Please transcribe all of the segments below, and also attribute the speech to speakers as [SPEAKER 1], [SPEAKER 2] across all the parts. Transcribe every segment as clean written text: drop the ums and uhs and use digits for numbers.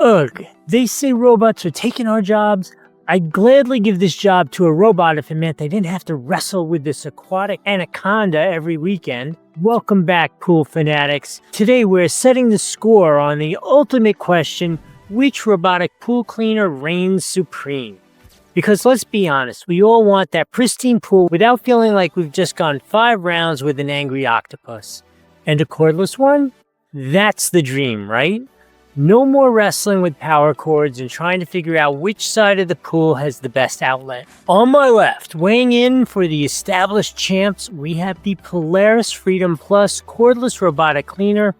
[SPEAKER 1] Ugh, they say robots are taking our jobs. I'd gladly give this job to a robot if it meant they didn't have to wrestle with this aquatic anaconda every weekend. Welcome back, pool fanatics. Today we're setting the score on the ultimate question, which robotic pool cleaner reigns supreme? Because let's be honest, we all want that pristine pool without feeling like we've just gone 5 rounds with an angry octopus. And a cordless one? That's the dream, right? No more wrestling with power cords and trying to figure out which side of the pool has the best outlet. On my left, weighing in for the established champs, we have the Polaris Freedom Plus cordless robotic cleaner.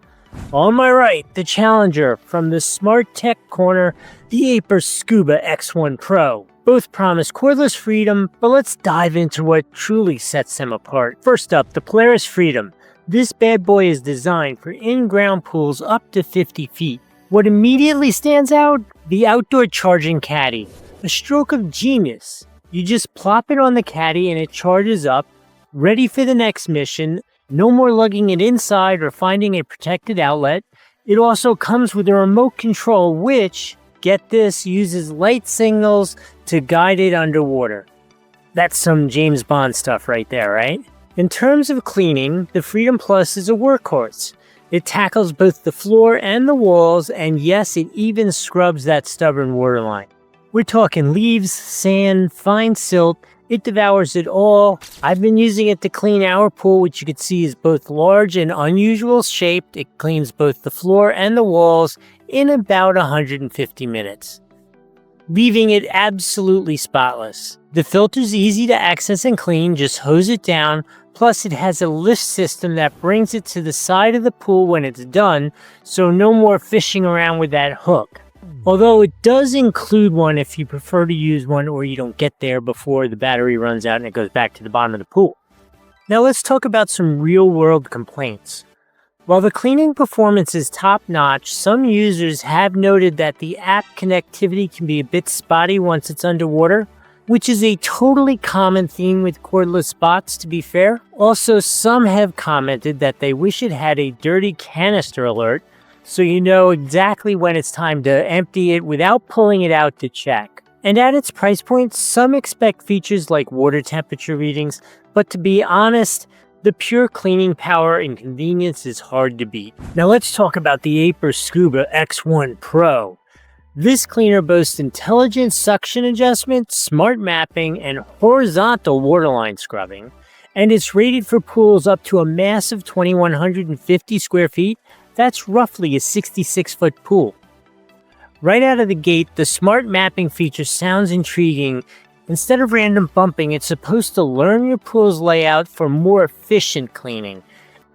[SPEAKER 1] On my right, the challenger from the smart tech corner, the AIPER Scuba X1 Pro. Both promise cordless freedom, but let's dive into what truly sets them apart. First up, the Polaris Freedom. This bad boy is designed for in-ground pools up to 50 feet. What immediately stands out? The outdoor charging caddy. A stroke of genius. You just plop it on the caddy and it charges up, ready for the next mission. No more lugging it inside or finding a protected outlet. It also comes with a remote control which, get this, uses light signals to guide it underwater. That's some James Bond stuff right there, right? In terms of cleaning, the Freedom Plus is a workhorse. It tackles both the floor and the walls, and yes, it even scrubs that stubborn waterline. We're talking leaves, sand, fine silt. It devours it all. I've been using it to clean our pool, which you can see is both large and unusual shaped. It cleans both the floor and the walls in about 150 minutes, leaving it absolutely spotless. The filter's easy to access and clean, just hose it down. Plus, it has a lift system that brings it to the side of the pool when it's done, so no more fishing around with that hook. Although it does include one if you prefer to use one or you don't get there before the battery runs out and it goes back to the bottom of the pool. Now let's talk about some real-world complaints. While the cleaning performance is top-notch, some users have noted that the app connectivity can be a bit spotty once it's underwater, which is a totally common theme with cordless spots, to be fair. Also, some have commented that they wish it had a dirty canister alert, so you know exactly when it's time to empty it without pulling it out to check. And at its price point, some expect features like water temperature readings, but to be honest, the pure cleaning power and convenience is hard to beat. Now let's talk about the AIPER Scuba X1 Pro. This cleaner boasts intelligent suction adjustment, smart mapping, and horizontal waterline scrubbing, and it's rated for pools up to a massive 2,150 square feet. That's roughly a 66-foot pool. Right out of the gate, the smart mapping feature sounds intriguing. Instead of random bumping, it's supposed to learn your pool's layout for more efficient cleaning.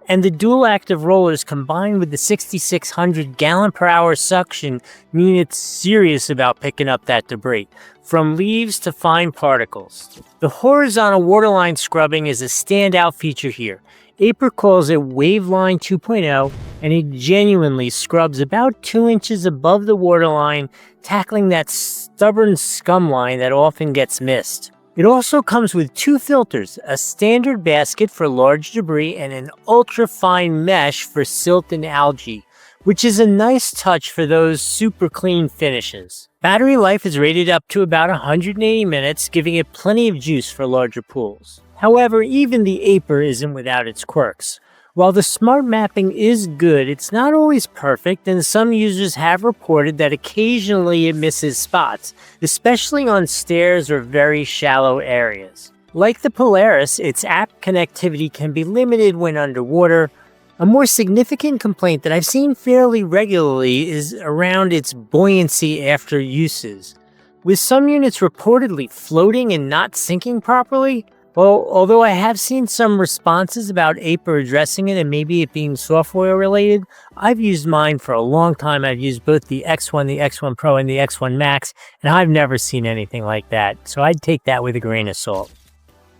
[SPEAKER 1] And the dual active rollers combined with the 6,600 gallon per hour suction mean it's serious about picking up that debris, from leaves to fine particles. The horizontal waterline scrubbing is a standout feature here. AIPER calls it WaveLine 2.0, and it genuinely scrubs about 2 inches above the waterline, tackling that stubborn scum line that often gets missed. It also comes with 2 filters, a standard basket for large debris and an ultra-fine mesh for silt and algae, which is a nice touch for those super clean finishes. Battery life is rated up to about 180 minutes, giving it plenty of juice for larger pools. However, even the AIPER isn't without its quirks. While the smart mapping is good, it's not always perfect, and some users have reported that occasionally it misses spots, especially on stairs or very shallow areas. Like the Polaris, its app connectivity can be limited when underwater. A more significant complaint that I've seen fairly regularly is around its buoyancy after uses, with some units reportedly floating and not sinking properly. Well, although I have seen some responses about AIPER addressing it and maybe it being software related, I've used mine for a long time. I've used both the X1, the X1 Pro, and the X1 Max, and I've never seen anything like that. So I'd take that with a grain of salt.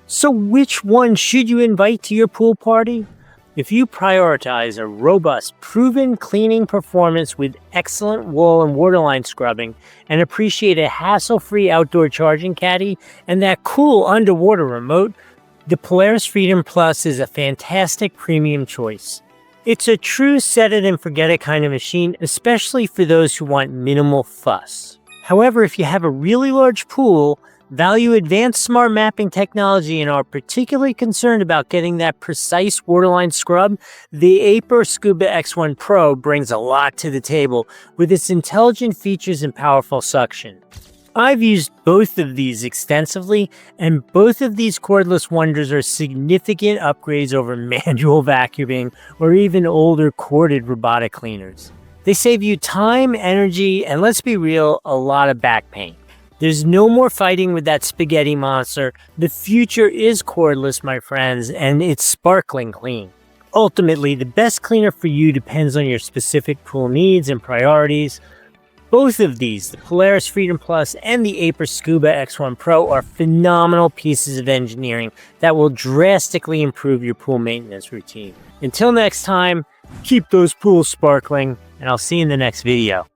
[SPEAKER 1] So which one should you invite to your pool party? If you prioritize a robust, proven cleaning performance with excellent wall and waterline scrubbing and appreciate a hassle-free outdoor charging caddy and that cool underwater remote, the Polaris Freedom Plus is a fantastic premium choice. It's a true set it and forget it kind of machine, especially for those who want minimal fuss. However, if you have a really large pool, value advanced smart mapping technology, and are particularly concerned about getting that precise waterline scrub, the AIPER Scuba X1 Pro brings a lot to the table with its intelligent features and powerful suction. I've used both of these extensively, and both of these cordless wonders are significant upgrades over manual vacuuming or even older corded robotic cleaners. They save you time, energy, and let's be real, a lot of back pain. There's no more fighting with that spaghetti monster. The future is cordless, my friends, and it's sparkling clean. Ultimately, the best cleaner for you depends on your specific pool needs and priorities. Both of these, the Polaris Freedom Plus and the AIPER Scuba X1 Pro, are phenomenal pieces of engineering that will drastically improve your pool maintenance routine. Until next time, keep those pools sparkling, and I'll see you in the next video.